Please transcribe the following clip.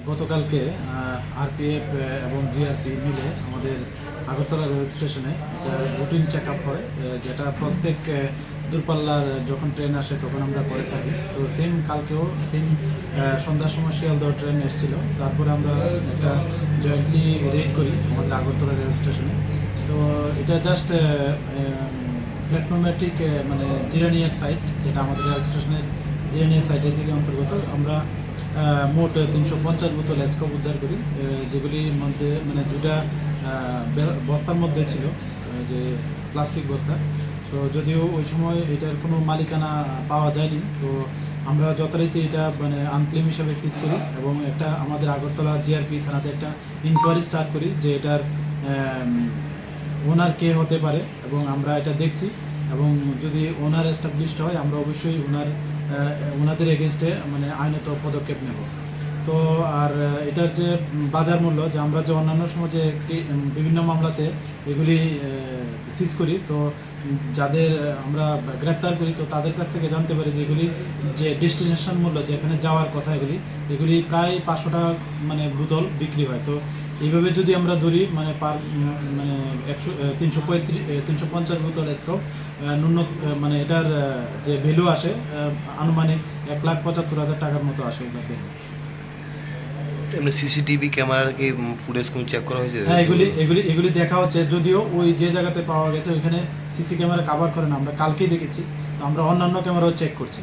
গতকালকে আরপিএফ এবং জিআরপি মিলে আমাদের আগরতলা রেল স্টেশনে একটা রুটিন চেক আপ হয়, যেটা প্রত্যেক দূরপাল্লার যখন ট্রেন আসে তখন আমরা করে থাকি। তো সেম কালকেও সেম সন্ধ্যার সময় শিয়ালদহ ট্রেন এসেছিল, তারপরে আমরা একটা জয়েন্টলি রেড করি আমাদের আগরতলা রেল স্টেশনে। তো এটা জাস্ট প্ল্যাটফর্মেটিক মানে জিরানিয়ার সাইট, যেটা আমাদের রেল স্টেশনের জিরানিয়ার সাইটের দিকে অন্তর্গত। আমরা মোট 350 বোতল স্কোপ উদ্ধার করি, যেগুলির মধ্যে মানে দুটা বস্তার মধ্যে ছিল, যে প্লাস্টিক বস্তা। তো যদিও ওই সময় এটার কোনো মালিকানা পাওয়া যায়নি, তো আমরা যথারীতি এটা মানে আনক্লেম হিসাবে সিজ করি এবং একটা আমাদের আগরতলা জিআরপি থানাতে একটা ইনকোয়ারি স্টার্ট করি যে এটার ওনার কে হতে পারে, এবং আমরা এটা দেখছি এবং যদি ওনার এস্টাবলিশড হয় আমরা অবশ্যই ওনাদের এগেনস্টে মানে আইনত পদক্ষেপ নেব। তো আর এটার যে বাজার মূল্য, যে আমরা যে অন্যান্য সময় যে বিভিন্ন মামলাতে এগুলি সিজ করি, তো যাদের আমরা গ্রেপ্তার করি তো তাদের কাছ থেকে জানতে পারি যে এগুলি যে ডেস্টিনেশন মূল্য, যেখানে যাওয়ার কথা এগুলি প্রায় 500 টাকা মানে বোতল বিক্রি হয়। তো এইভাবে যদি আমরা ধরি মানে মানে 350 বোতল স্কোপ মানে এটার যে ভ্যালু আসে আনুমানিক 1,75,000 টাকার মতো আসে ওটার ভ্যালু। এমনি সিসিটিভি ক্যামেরার কি ফুটেজ কোনো চেক করা হয়েছে? হ্যাঁ, এগুলি দেখা হচ্ছে, যদিও ওই যে জায়গাতে পাওয়া গেছে ওইখানে সিসি ক্যামেরা কভার করে না, আমরা কালকেই দেখেছি। তো আমরা অন্যান্য ক্যামেরাও চেক করছি।